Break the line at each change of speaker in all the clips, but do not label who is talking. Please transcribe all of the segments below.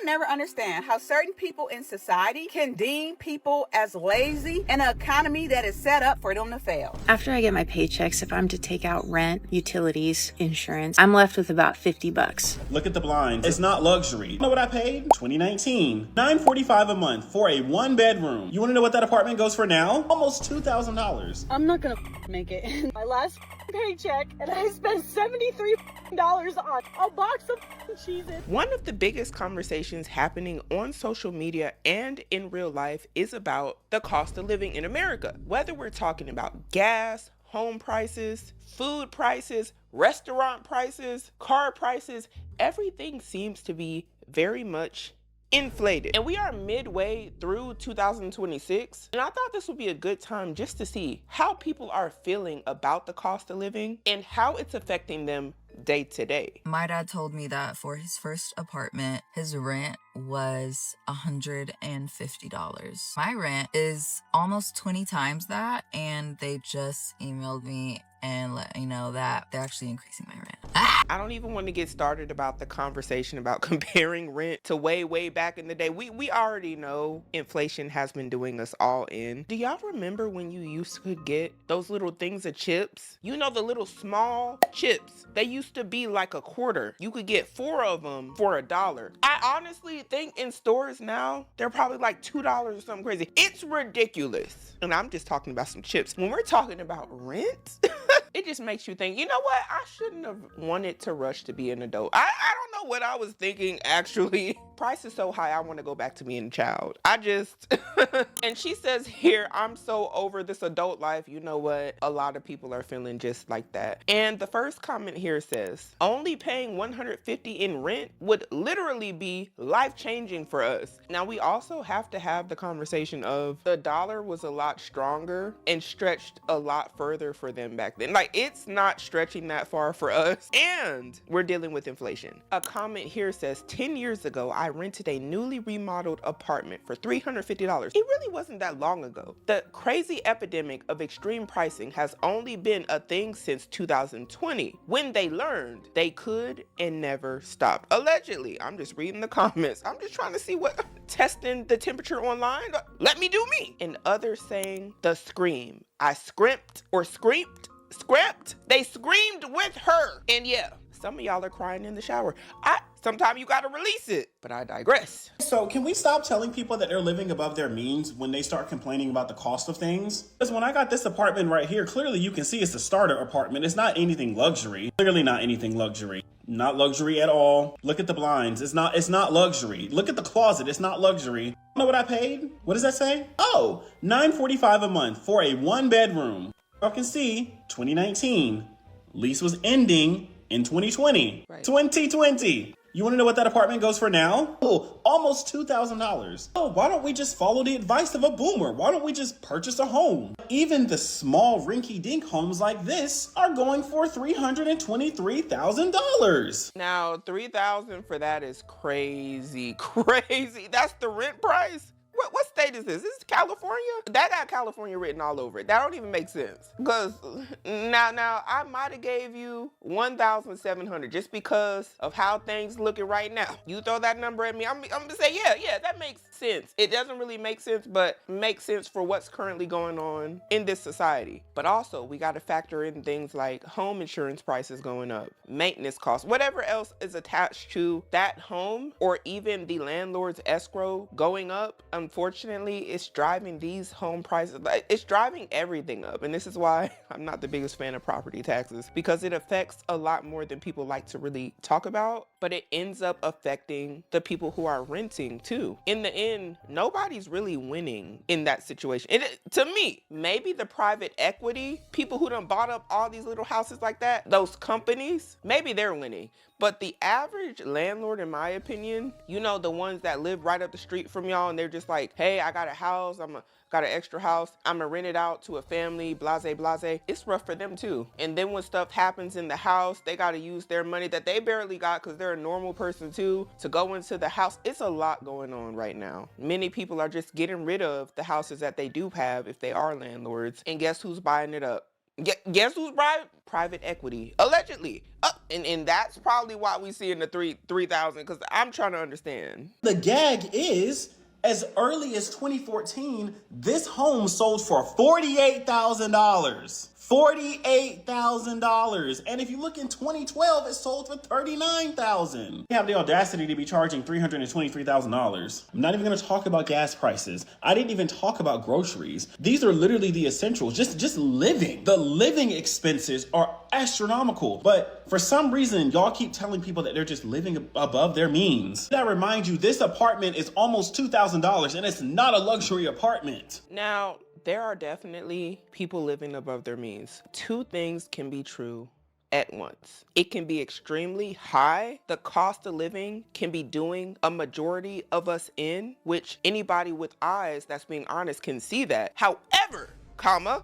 never understand how certain people in society can deem people as lazy in an economy that is set up for them to fail.
After I get my paychecks, if I'm to take out rent, utilities, insurance, I'm left with about $50.
Look at the blinds. It's not luxury. You know what I paid? 2019. $945 a month for a one bedroom. You want to know what that apartment goes for now? Almost $2,000.
I'm not gonna make it. My last paycheck, and I spent $73 on a box of Cheez-Its.
One of the biggest conversations happening on social media and in real life is about the cost of living in America. Whether we're talking about gas, home prices, food prices, restaurant prices, car prices, everything seems to be very much inflated. And we are midway through 2026, and I thought this would be a good time just to see how people are feeling about the cost of living and how it's affecting them day to day.
My dad told me that for his first apartment, his rent was $150. My rent is almost 20 times that, and they just emailed me and let me know that they're actually increasing my rent.
I don't even want to get started about the conversation about comparing rent to way back in the day. We already know inflation has been doing us all in. Do y'all remember when you used to get those little things of chips? You know, the little small chips. They used to be like a quarter. You could get 4 of them for $1. I honestly think in stores now, they're probably like $2 or something crazy. It's ridiculous. And I'm just talking about some chips. When we're talking about rent, it just makes you think, you know what? I shouldn't have wanted to rush to be an adult. I don't know what I was thinking, actually. Price is so high, I want to go back to being a child. And she says here, I'm so over this adult life. You know what? A lot of people are feeling just like that. And the first comment here says, only paying $150 in rent would literally be life-changing for us. Now, we also have to have the conversation of the dollar was a lot stronger and stretched a lot further for them back then. Like, it's not stretching that far for us. And we're dealing with inflation. A comment here says, 10 years ago, I rented a newly remodeled apartment for $350. It really wasn't that long ago. The crazy epidemic of extreme pricing has only been a thing since 2020, when they learned they could and never stopped. Allegedly. I'm just reading the comments. I'm just trying to see what, testing the temperature online. Let me do me. And others saying the scream. I scrimped or screamed. Scrapped. They screamed with her. And yeah, some of y'all are crying in the shower. Sometimes you gotta release it, but I digress.
So can we stop telling people that they're living above their means when they start complaining about the cost of things? Because when I got this apartment right here, clearly you can see it's a starter apartment. It's not anything luxury. Clearly not anything luxury. Not luxury at all. Look at the blinds. It's not luxury. Look at the closet. It's not luxury. You know what I paid? What does that say? Oh, $945 a month for a one bedroom. Y'all can see 2019. Lease was ending in 2020. Right. 2020. You want to know what that apartment goes for now? Oh, almost $2,000. Oh, why don't we just follow the advice of a boomer? Why don't we just purchase a home? Even the small rinky-dink homes like this are going for $323,000.
Now, $3,000 for that is crazy. That's the rent price? What state is this? Is this California? That got California written all over it. That don't even make sense. Because now I might have gave you $1,700 just because of how things looking right now. You throw that number at me, I'm gonna say, yeah, that makes sense. It doesn't really make sense, but makes sense for what's currently going on in this society. But also, we got to factor in things like home insurance prices going up, maintenance costs, whatever else is attached to that home, or even the landlord's escrow going up. Unfortunately, it's driving these home prices, it's driving everything up. And this is why I'm not the biggest fan of property taxes, because it affects a lot more than people like to really talk about, but it ends up affecting the people who are renting too. In the end, nobody's really winning in that situation. To me, maybe the private equity, people who done bought up all these little houses like that, those companies, maybe they're winning. But the average landlord, in my opinion, you know, the ones that live right up the street from y'all and they're just like, hey, I got a house, got an extra house, I'm gonna rent it out to a family, blase. It's rough for them too. And then when stuff happens in the house, they gotta use their money that they barely got because they're a normal person too, to go into the house. It's a lot going on right now. Many people are just getting rid of the houses that they do have if they are landlords. And guess who's buying it up? Guess who's private equity, allegedly. And that's probably why we see in the 3,000, because I'm trying to understand.
The gag is, as early as 2014, this home sold for $48,000. $48,000. And if you look in 2012, it sold for $39,000. You have the audacity to be charging $323,000. I'm not even going to talk about gas prices. I didn't even talk about groceries. These are literally the essentials. Just living. The living expenses are astronomical. But for some reason, y'all keep telling people that they're just living above their means. I remind you, this apartment is almost $2,000 and it's not a luxury apartment.
Now, there are definitely people living above their means. Two things can be true at once. It can be extremely high. The cost of living can be doing a majority of us in, which anybody with eyes that's being honest can see that. However,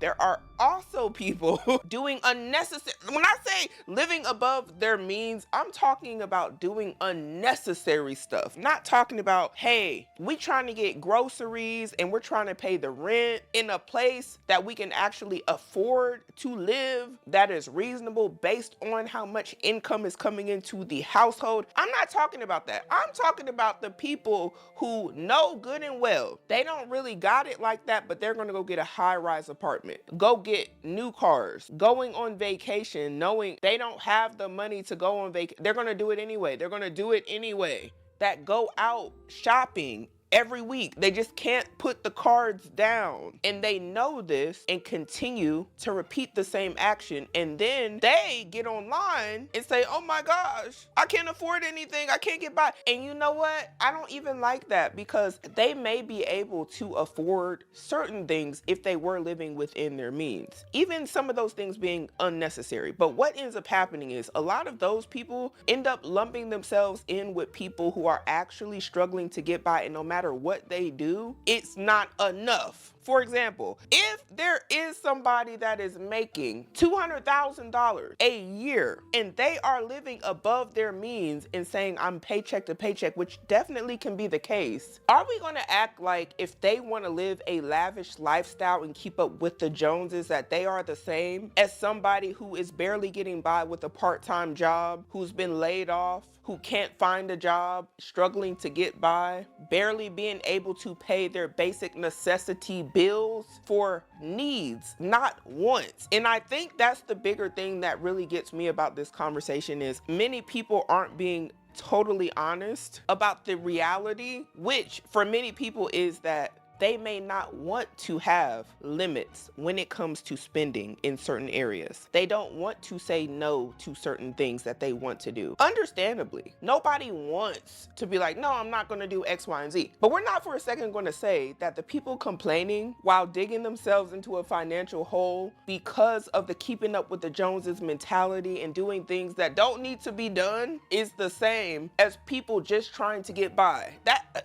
there are also people doing unnecessary. When I say living above their means, I'm talking about doing unnecessary stuff. Not talking about, hey, we trying to get groceries and we're trying to pay the rent in a place that we can actually afford to live, that is reasonable based on how much income is coming into the household. I'm not talking about that. I'm talking about the people who know good and well they don't really got it like that, but they're gonna go get a high-rise apartment, go get new cars, going on vacation, knowing they don't have the money to go on vacation. They're gonna do it anyway. That go out shopping every week. They just can't put the cards down. And they know this and continue to repeat the same action. And then they get online and say, oh my gosh, I can't afford anything. I can't get by. And you know what? I don't even like that, because they may be able to afford certain things if they were living within their means. Even some of those things being unnecessary. But what ends up happening is a lot of those people end up lumping themselves in with people who are actually struggling to get by, and no matter what they do, it's not enough. For example, if there is somebody that is making $200,000 a year and they are living above their means and saying I'm paycheck to paycheck, which definitely can be the case, are we going to act like if they want to live a lavish lifestyle and keep up with the Joneses that they are the same as somebody who is barely getting by with a part-time job, who's been laid off, who can't find a job, struggling to get by, barely being able to pay their basic necessity bills for needs, not wants? And I think that's the bigger thing that really gets me about this conversation is many people aren't being totally honest about the reality, which for many people is that they may not want to have limits when it comes to spending in certain areas. They don't want to say no to certain things that they want to do. Understandably, nobody wants to be like, no, I'm not gonna do X, Y, and Z. But we're not for a second gonna say that the people complaining while digging themselves into a financial hole because of the keeping up with the Joneses mentality and doing things that don't need to be done is the same as people just trying to get by.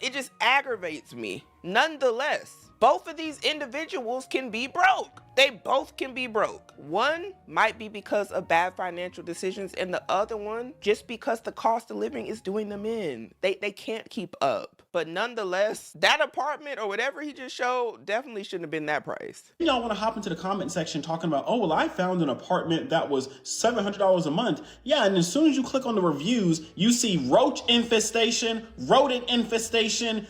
It just aggravates me. Nonetheless, both of these individuals can be broke. They both can be broke. One might be because of bad financial decisions, and the other one just because the cost of living is doing them in. They can't keep up. But nonetheless, that apartment or whatever he just showed definitely shouldn't have been that price.
Y'all want to hop into the comment section talking about, oh, well, I found an apartment that was $700 a month. Yeah, and as soon as you click on the reviews, you see roach infestation, rodent infestation,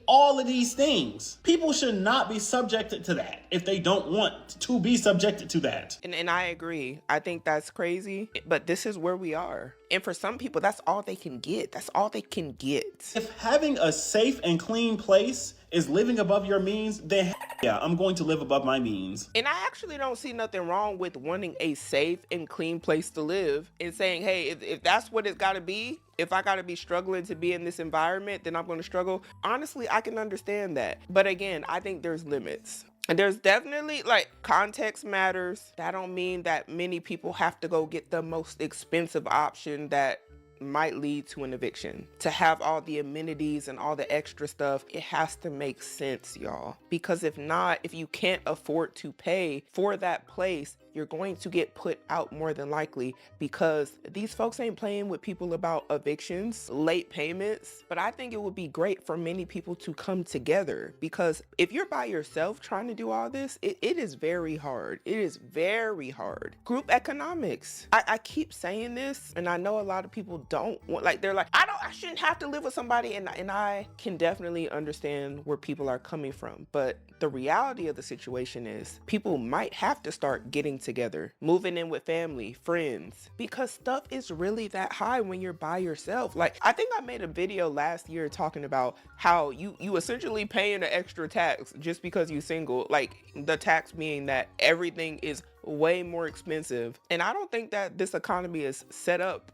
all of these things. People should not be subjected to that if they don't want to be subjected to that.
And I agree. I think that's crazy, but this is where we are. And for some people, that's all they can get. That's all they can get.
If having a safe and clean place is living above your means, then yeah, I'm going to live above my means.
And I actually don't see nothing wrong with wanting a safe and clean place to live and saying, hey, if that's what it's got to be, if I got to be struggling to be in this environment, then I'm going to struggle. Honestly, I can understand that. But again, I think there's limits. And there's definitely, like, context matters. That don't mean that many people have to go get the most expensive option that might lead to an eviction. To have all the amenities and all the extra stuff, it has to make sense, y'all. Because if not, if you can't afford to pay for that place, you're going to get put out more than likely, because these folks ain't playing with people about evictions, late payments. But I think it would be great for many people to come together, because if you're by yourself trying to do all this, it is very hard. It is very hard. Group economics. I keep saying this, and I know a lot of people don't want, like, they're like, I shouldn't have to live with somebody, and I can definitely understand where people are coming from. But the reality of the situation is people might have to start getting together, moving in with family, friends, because stuff is really that high when you're by yourself. Like, I think I made a video last year talking about how you essentially paying an extra tax just because you're single. Like, the tax being that everything is way more expensive. And I don't think that this economy is set up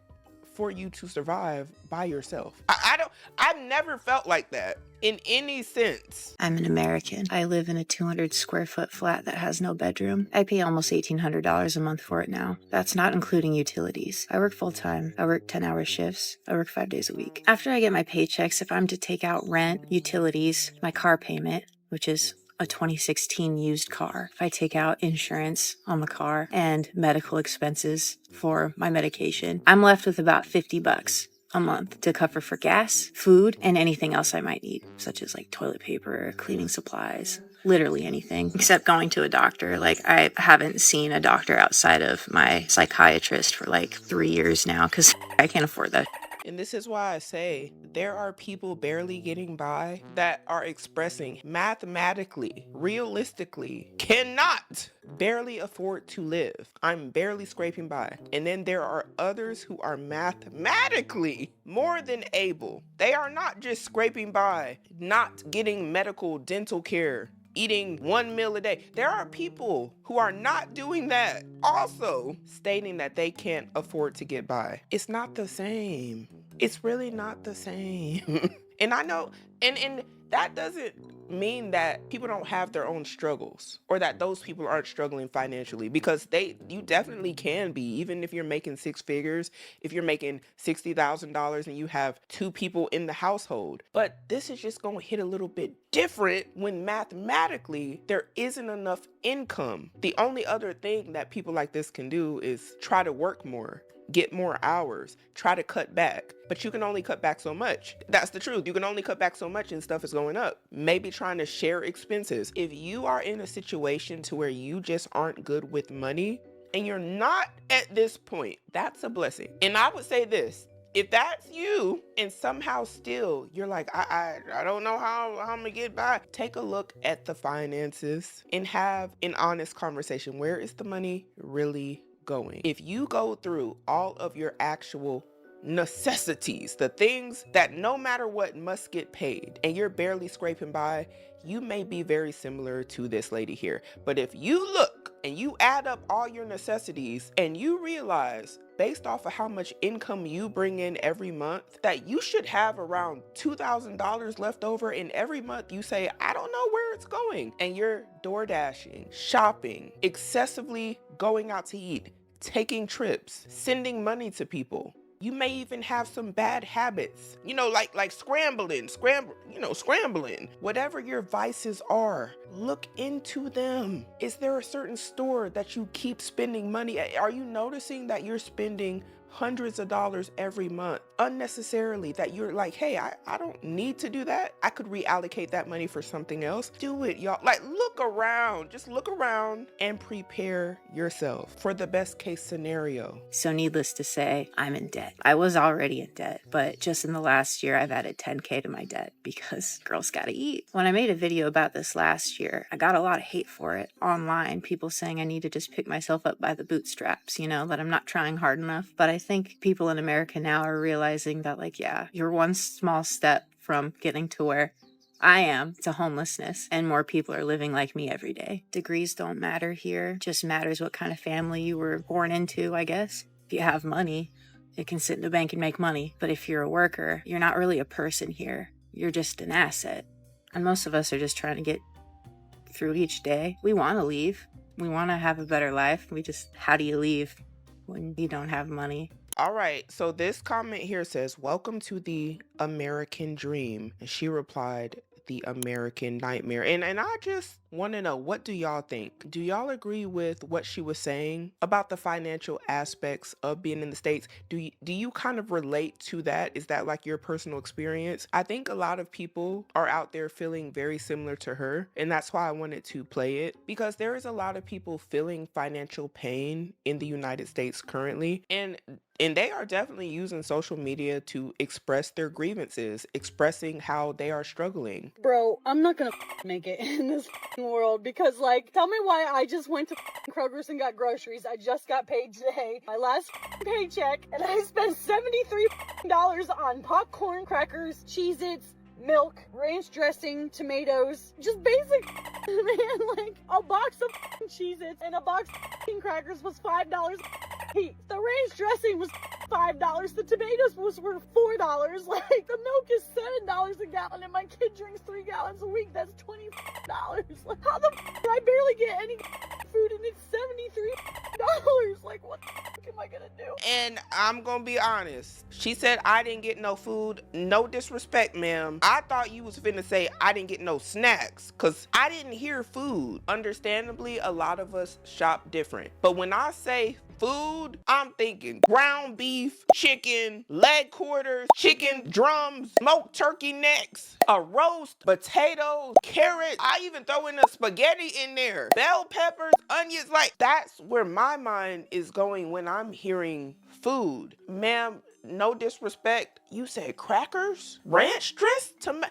for you to survive by yourself. I've never felt like that in any sense.
I'm an American. I live in a 200 square foot flat that has no bedroom. I pay almost $1,800 a month for it now. That's not including utilities. I work full time. I work 10-hour shifts. I work 5 days a week. After I get my paychecks, if I'm to take out rent, utilities, my car payment, which is a 2016 used car, if I take out insurance on the car and medical expenses for my medication, I'm left with about $50 a month to cover for gas, food, and anything else I might need, such as like toilet paper, cleaning supplies, literally anything except going to a doctor. Like, I haven't seen a doctor outside of my psychiatrist for like 3 years now because I can't afford that.
And this is why I say there are people barely getting by that are expressing mathematically, realistically, cannot barely afford to live. I'm barely scraping by. And then there are others who are mathematically more than able. They are not just scraping by, not getting medical, dental care, eating 1 meal a day. There are people who are not doing that, also stating that they can't afford to get by. It's not the same. It's really not the same. And I know, and that doesn't mean that people don't have their own struggles, or that those people aren't struggling financially, because you definitely can be, even if you're making 6 figures, if you're making $60,000 and you have 2 people in the household. But this is just going to hit a little bit different when mathematically there isn't enough income. The only other thing that people like this can do is try to work more, get more hours, try to cut back. But you can only cut back so much. That's the truth. You can only cut back so much and stuff is going up. Maybe trying to share expenses. If you are in a situation to where you just aren't good with money and you're not at this point, that's a blessing. And I would say this, if that's you and somehow still you're like, I don't know how I'm gonna get by, take a look at the finances and have an honest conversation. Where is the money really going? If you go through all of your actual necessities, the things that no matter what must get paid, and you're barely scraping by, you may be very similar to this lady here. But if you look and you add up all your necessities and you realize, based off of how much income you bring in every month, that you should have around $2,000 left over, and every month you say, I don't know where it's going, and you're door dashing, shopping, excessively going out to eat, taking trips, sending money to people. You may even have some bad habits, like scrambling. Whatever your vices are, look into them. Is there a certain store that you keep spending money at? Are you noticing that you're spending hundreds of dollars every month unnecessarily, that you're like, hey, I don't need to do that. I could reallocate that money for something else. Do it, y'all. Like, look around, just look around and prepare yourself for the best case scenario.
So needless to say, I'm in debt. I was already in debt, but just in the last year, I've added $10K to my debt because girls gotta eat. When I made a video about this last year, I got a lot of hate for it online. People saying I need to just pick myself up by the bootstraps, that I'm not trying hard enough. But I think people in America now are realizing that, like, yeah, you're one small step from getting to where I am, to homelessness, and more people are living like me every day. Degrees don't matter here. Just matters what kind of family you were born into, I guess. If you have money, it can sit in the bank and make money. But if you're a worker, you're not really a person here. You're just an asset. And most of us are just trying to get through each day. We want to leave. We want to have a better life. How do you leave when you don't have money?
All right, so this comment here says, welcome to the American dream. And she replied, the American nightmare. And I just want to know, what do y'all think? Do y'all agree with what she was saying about the financial aspects of being in the States? Do you kind of relate to that? Is that like your personal experience? I think a lot of people are out there feeling very similar to her, and that's why I wanted to play it, because there is a lot of people feeling financial pain in the United States currently, and they are definitely using social media to express their grievances, expressing how they are struggling.
Bro, I'm not gonna make it in this world because, like, tell me why I just went to Kroger's and got groceries. I just got paid today, my last paycheck, and I spent $73 on popcorn, crackers, Cheez-Its, milk, ranch dressing, tomatoes, just basic man. Like, a box of Cheez-Its and a box of crackers was $5 each. The ranch dressing was $5. The tomatoes were $4. Like, the milk is $7 a gallon, and my kid drinks 3 gallons a week. That's $20. Like, how the do I barely get any food, and it's $73? Like, what the am I gonna do?
And I'm gonna be honest. She said I didn't get no food. No disrespect, ma'am. I thought you was finna say I didn't get no snacks, cause I didn't hear food. Understandably, a lot of us shop different. But when I say food, I'm thinking ground beef, chicken, leg quarters, chicken drums, smoked turkey necks, a roast, potatoes, carrots. I even throw in the spaghetti in there, bell peppers, onions. Like, that's where my mind is going when I'm hearing food. Ma'am, no disrespect. You said crackers, ranch dressing,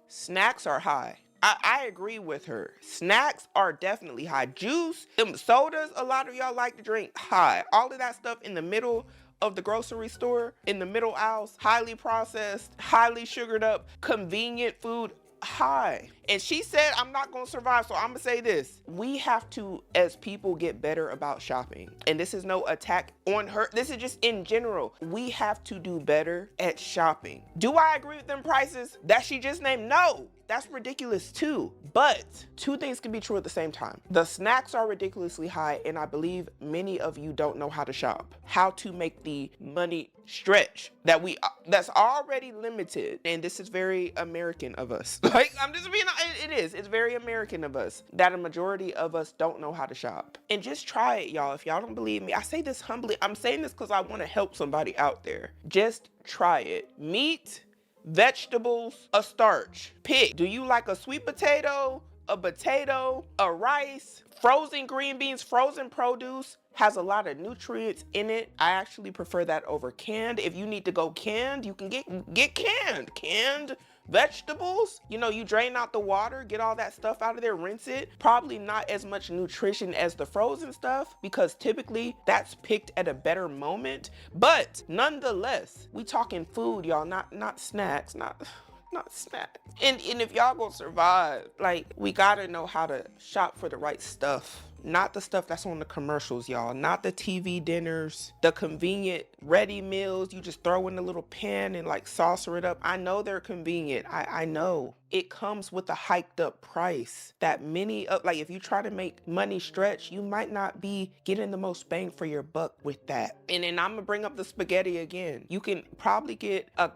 snacks are high. I agree with her. Snacks are definitely high. Juice, them sodas, a lot of y'all like to drink, high. All of that stuff in the middle of the grocery store, in the middle aisles, highly processed, highly sugared up, convenient food, high. And she said, I'm not gonna survive, so I'm gonna say this. We have to, as people, get better about shopping. And this is no attack on her. This is just in general. We have to do better at shopping. Do I agree with them prices that she just named? No. That's ridiculous too. But two things can be true at the same time. The snacks are ridiculously high, and I believe many of you don't know how to shop, how to make the money stretch that's already limited. And this is very American of us. Like, I'm just being, it's very American of us that a majority of us don't know how to shop. And just try it, y'all. If y'all don't believe me, I say this humbly. I'm saying this because I want to help somebody out there. Just try it. Meat, vegetables, a starch. Pick. Do you like a sweet potato, a rice, frozen green beans, frozen produce? Has a lot of nutrients in it. I actually prefer that over canned. If you need to go canned, you can get canned. Canned vegetables, you drain out the water, get all that stuff out of there, rinse it. Probably not as much nutrition as the frozen stuff, because typically that's picked at a better moment. But nonetheless, we talking food, y'all, not snacks, not snacks. And if y'all gonna survive, like, we gotta know how to shop for the right stuff. Not the stuff that's on the commercials, y'all. Not the TV dinners, the convenient ready meals you just throw in a little pan and like saucer it up. I know they're convenient. I know. It comes with a hiked up price that many of, like, if you try to make money stretch, you might not be getting the most bang for your buck with that. And then I'm gonna bring up the spaghetti again. You can probably get a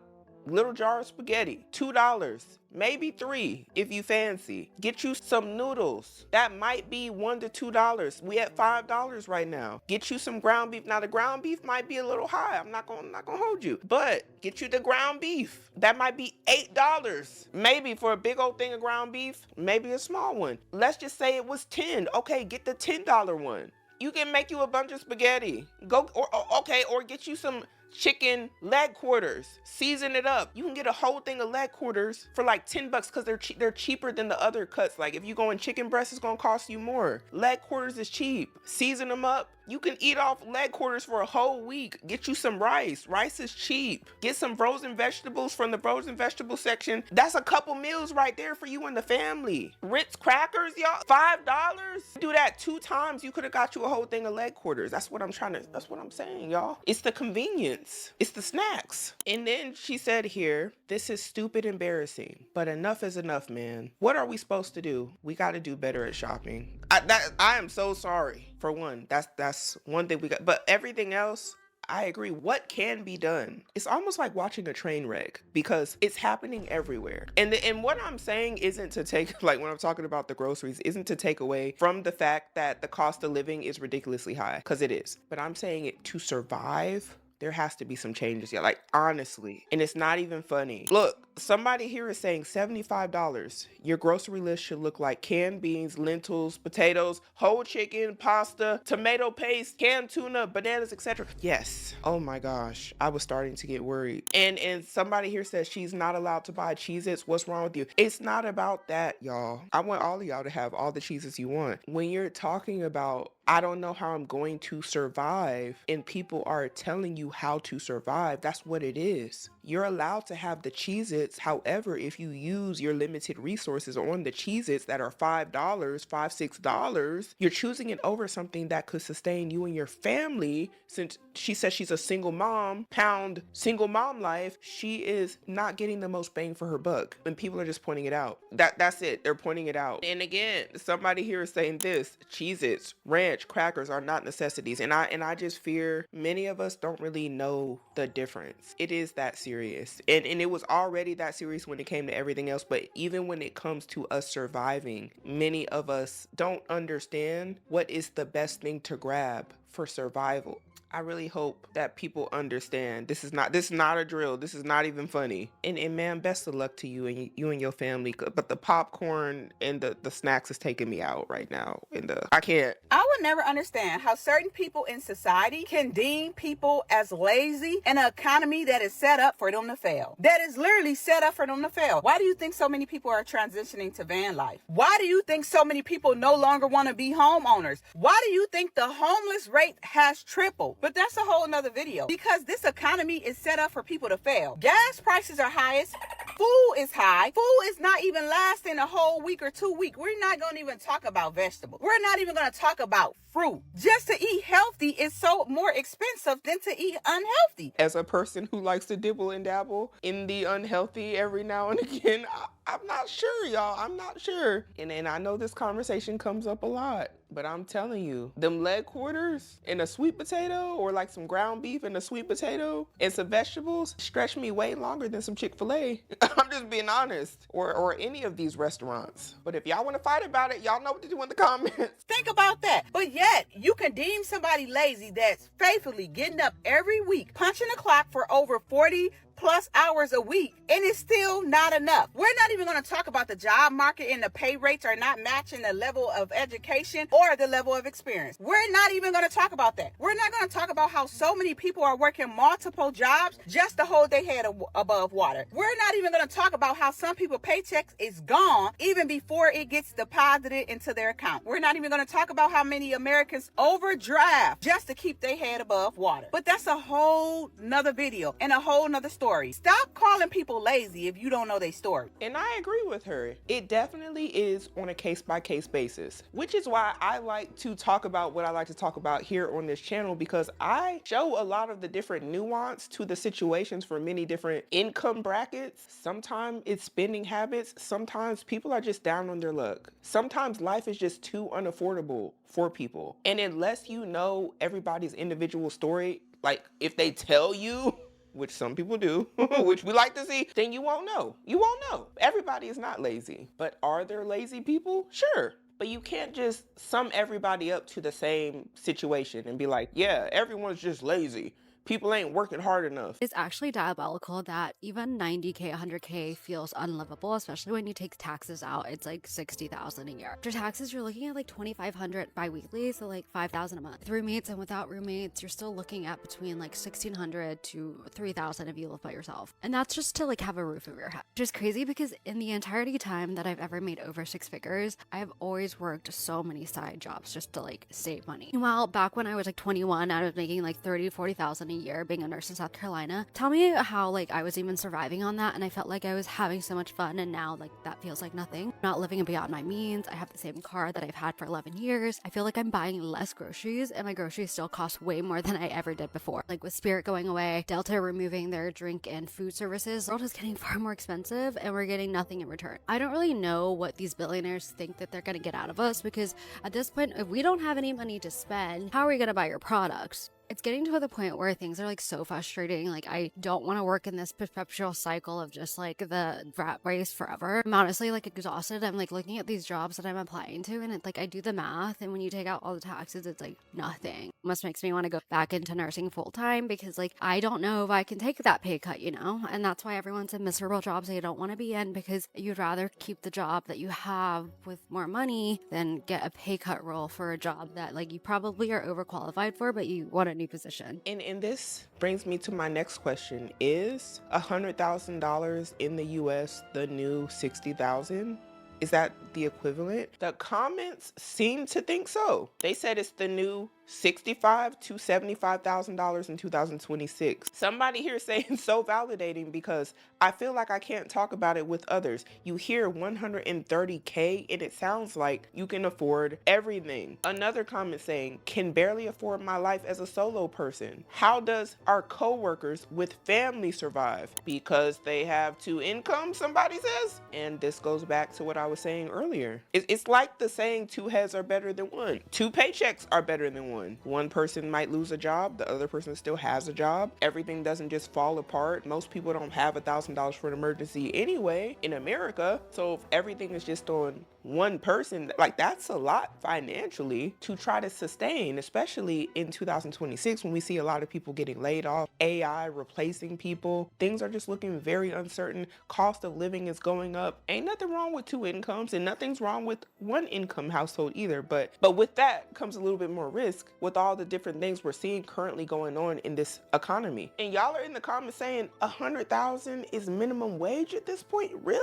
little jar of spaghetti, $2, maybe $3 if you fancy. Get you some noodles. That might be $1 to $2. We at $5 right now. Get you some ground beef. Now the ground beef might be a little high. I'm not gonna hold you, but get you the ground beef. That might be $8. Maybe for a big old thing of ground beef, maybe a small one. Let's just say it was $10. Okay, get the $10 one. You can make you a bunch of spaghetti. Or get you some chicken leg quarters, season it up. You can get a whole thing of leg quarters for like $10 because they're cheaper than the other cuts. Like, if you go in chicken breast, it's gonna cost you more. Leg quarters is cheap. Season them up. You can eat off leg quarters for a whole week. Get you some rice. Rice is cheap. Get some frozen vegetables from the frozen vegetable section. That's a couple meals right there for you and the family. Ritz crackers, y'all, $5. Do that 2 times, you could have got you a whole thing of leg quarters. That's what I'm saying, y'all. It's the convenience. It's the snacks. And then she said here, this is stupid embarrassing, but enough is enough, man. What are we supposed to do? We got to do better at shopping. I am so sorry. For one, that's one thing we got, but everything else, I agree. What can be done? It's almost like watching a train wreck because it's happening everywhere. And what I'm saying isn't to take, like when I'm talking about the groceries, isn't to take away from the fact that the cost of living is ridiculously high, because it is. But I'm saying it to survive, there has to be some changes. Yeah, like honestly. And it's not even funny. Look, somebody here is saying $75. Your grocery list should look like canned beans, lentils, potatoes, whole chicken, pasta, tomato paste, canned tuna, bananas, etc. Yes. Oh my gosh. I was starting to get worried. And somebody here says she's not allowed to buy Cheez-Its. What's wrong with you? It's not about that, y'all. I want all of y'all to have all the Cheez-Its you want. When you're talking about, I don't know how I'm going to survive, and people are telling you how to survive, that's what it is. You're allowed to have the Cheez-Its. However, if you use your limited resources on the Cheez-Its that are $5, $6, you're choosing it over something that could sustain you and your family. Since she says she's a single mom, pound single mom life, she is not getting the most bang for her buck. And people are just pointing it out. That's it. They're pointing it out. And again, somebody here is saying this: Cheez-Its, ranch, crackers are not necessities. And I just fear many of us don't really know the difference. It is that serious. And it was already that serious when it came to everything else. But even when it comes to us surviving, many of us don't understand what is the best thing to grab for survival. I really hope that people understand this is not a drill. This is not even funny. And man, best of luck to you and your family. But the popcorn and the snacks is taking me out right now. I can't.
I would never understand how certain people in society can deem people as lazy in an economy that is set up for them to fail. That is literally set up for them to fail. Why do you think so many people are transitioning to van life? Why do you think so many people no longer want to be homeowners? Why do you think the homeless rate has tripled? But that's a whole nother video, because this economy is set up for people to fail. Gas prices are highest. Food is high. Food is not even lasting a whole week or 2 weeks. We're not going to even talk about vegetables. We're not even going to talk about fruit. Just to eat healthy is so more expensive than to eat unhealthy.
As a person who likes to dibble and dabble in the unhealthy every now and again, I'm not sure, y'all. I'm not sure. And I know this conversation comes up a lot, but I'm telling you, them leg quarters and a sweet potato, or like some ground beef and a sweet potato and some vegetables, stretch me way longer than some Chick-fil-A. I'm just being honest. Or any of these restaurants. But if y'all want to fight about it, y'all know what to do in the comments.
Think about that. But yet, you can deem somebody lazy that's faithfully getting up every week, punching the clock for over 40 plus hours a week, and it's still not enough. We're not even going to talk about the job market, and the pay rates are not matching the level of education or the level of experience. We're not even going to talk about that. We're not going to talk about how so many people are working multiple jobs just to hold their head above water. We're not even going to talk about how some people paychecks is gone even before it gets deposited into their account. We're not even going to talk about how many Americans overdraft just to keep their head above water. But that's a whole nother video and a whole nother story. Stop calling people lazy if you don't know their story.
And I agree with her. It definitely is on a case-by-case basis, which is why I like to talk about what I like to talk about here on this channel, because I show a lot of the different nuance to the situations for many different income brackets. Sometimes it's spending habits. Sometimes people are just down on their luck. Sometimes life is just too unaffordable for people. And unless you know everybody's individual story, like if they tell you, which some people do, which we like to see, then you won't know. You won't know. Everybody is not lazy. But are there lazy people? Sure. But you can't just sum everybody up to the same situation and be like, yeah, everyone's just lazy. People ain't working hard enough.
It's actually diabolical that even 90K, 100K feels unlivable, especially when you take taxes out. It's like 60,000 a year. After taxes, you're looking at like 2,500 bi-weekly, so like 5,000 a month. With roommates and without roommates, you're still looking at between like 1,600 to 3,000 if you live by yourself. And that's just to like have a roof over your head. Which is crazy because in the entirety time that I've ever made over 6 figures, I've always worked so many side jobs just to like save money. Meanwhile, back when I was like 21, I was making like 30, 40,000 a year being a nurse in South Carolina. Tell me how like I was even surviving on that, and I felt like I was having so much fun, and now like that feels like nothing. I'm not living beyond my means. I have the same car that I've had for 11 years. I feel like I'm buying less groceries, and my groceries still cost way more than I ever did before. Like with Spirit going away, Delta removing their drink and food services, the world is getting far more expensive and we're getting nothing in return. I don't really know what these billionaires think that they're gonna get out of us, because at this point, if we don't have any money to spend, how are we gonna buy your products? It's getting to the point where things are like so frustrating. Like, I don't want to work in this perpetual cycle of just like the rat race forever. I'm honestly like exhausted. I'm like looking at these jobs that I'm applying to, and it's like I do the math, and when you take out all the taxes, it's like nothing. Almost makes me want to go back into nursing full time, because like I don't know if I can take that pay cut, you know? And that's why everyone's in miserable jobs they don't want to be in, because you'd rather keep the job that you have with more money than get a pay cut role for a job that like you probably are overqualified for, but you want a new position.
And this brings me to my next question. Is $100,000 in the US the new 60,000? Is that the equivalent? The comments seem to think so. They said it's the new $65,000 to $75,000 in 2026. Somebody here saying so validating, because I feel like I can't talk about it with others. You hear 130K and it sounds like you can afford everything. Another comment saying, can barely afford my life as a solo person. How does our coworkers with family survive? Because they have 2 incomes, somebody says. And this goes back to what I was saying earlier. It's like the saying, 2 heads are better than 1. 2 paychecks are better than 1. One person might lose a job, the other person still has a job. Everything doesn't just fall apart. Most people don't have $1,000 for an emergency anyway in America. So if everything is just on one person, like that's a lot financially to try to sustain, especially in 2026 when we see a lot of people getting laid off, AI replacing people. Things are just looking very uncertain. Cost of living is going up. Ain't nothing wrong with 2 incomes, and nothing's wrong with 1 income household either. But with that comes a little bit more risk with all the different things we're seeing currently going on in this economy. And y'all are in the comments saying 100,000 is minimum wage at this point? Really?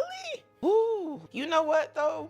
Ooh, you know what though?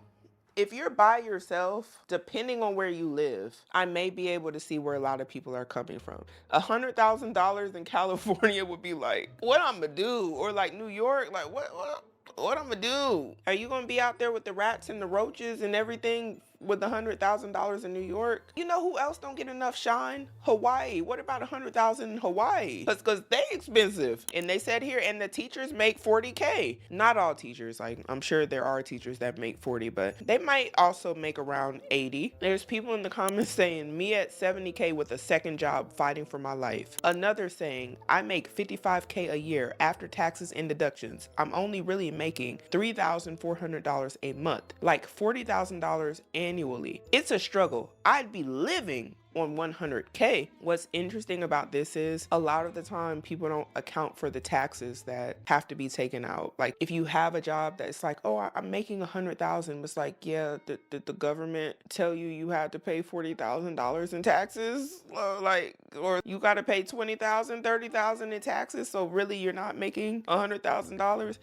If you're by yourself, depending on where you live, I may be able to see where a lot of people are coming from. $100,000 in California would be like, what I'm gonna do? Or like New York, like what I'm gonna do? Are you gonna be out there with the rats and the roaches and everything with $100,000 in New York? You know who else don't get enough shine? Hawaii. What about 100,000 in Hawaii? Because they expensive. And they said here, and the teachers make 40K. Not all teachers. Like, I'm sure there are teachers that make 40, but they might also make around 80. There's people in the comments saying, me at 70K with a second job fighting for my life. Another saying, I make 55K a year after taxes and deductions. I'm only really making $3,400 a month, like $40,000 annually. It's a struggle. I'd be living on 100K. What's interesting about this is a lot of the time people don't account for the taxes that have to be taken out. Like if you have a job that's like, oh, I'm making 100,000, it's like, yeah, did the government tell you you had to pay $40,000 in taxes? Or you got to pay 20,000, 30,000 in taxes. So really you're not making $100,000.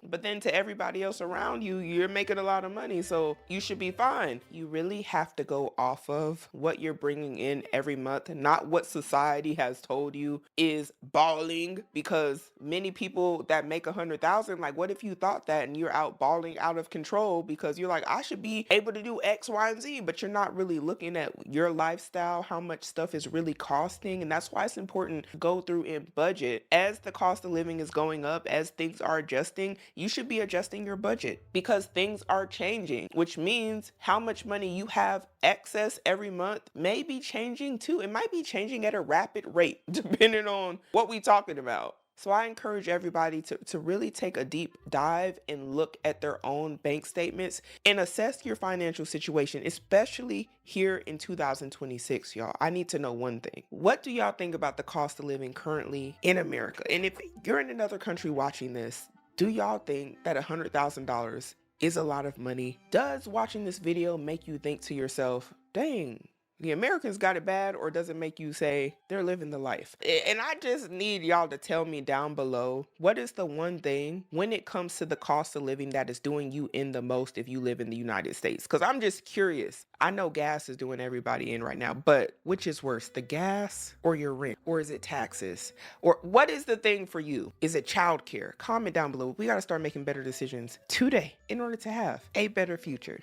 But then to everybody else around you, you're making a lot of money, so you should be fine. You really have to go off of what you're bringing in every month, not what society has told you is balling, because many people that make 100,000, like what if you thought that and you're out balling out of control because you're like, I should be able to do X, Y, and Z, but you're not really looking at your lifestyle, how much stuff is really costing. And that's why it's important to go through and budget. As the cost of living is going up, as things are adjusting, you should be adjusting your budget because things are changing, which means how much money you have excess every month may be changing too. It might be changing at a rapid rate depending on what we're talking about. So I encourage everybody to really take a deep dive and look at their own bank statements and assess your financial situation, especially here in 2026, y'all. I need to know one thing. What do y'all think about the cost of living currently in America? And if you're in another country watching this, do y'all think that $100,000 is a lot of money? Does watching this video make you think to yourself, dang, the Americans got it bad? Or does it make you say they're living the life? And I just need y'all to tell me down below, what is the one thing when it comes to the cost of living that is doing you in the most if you live in the United States? Because I'm just curious. I know gas is doing everybody in right now, but which is worse, the gas or your rent? Or is it taxes? Or what is the thing for you? Is it childcare? Comment down below. We got to start making better decisions today in order to have a better future.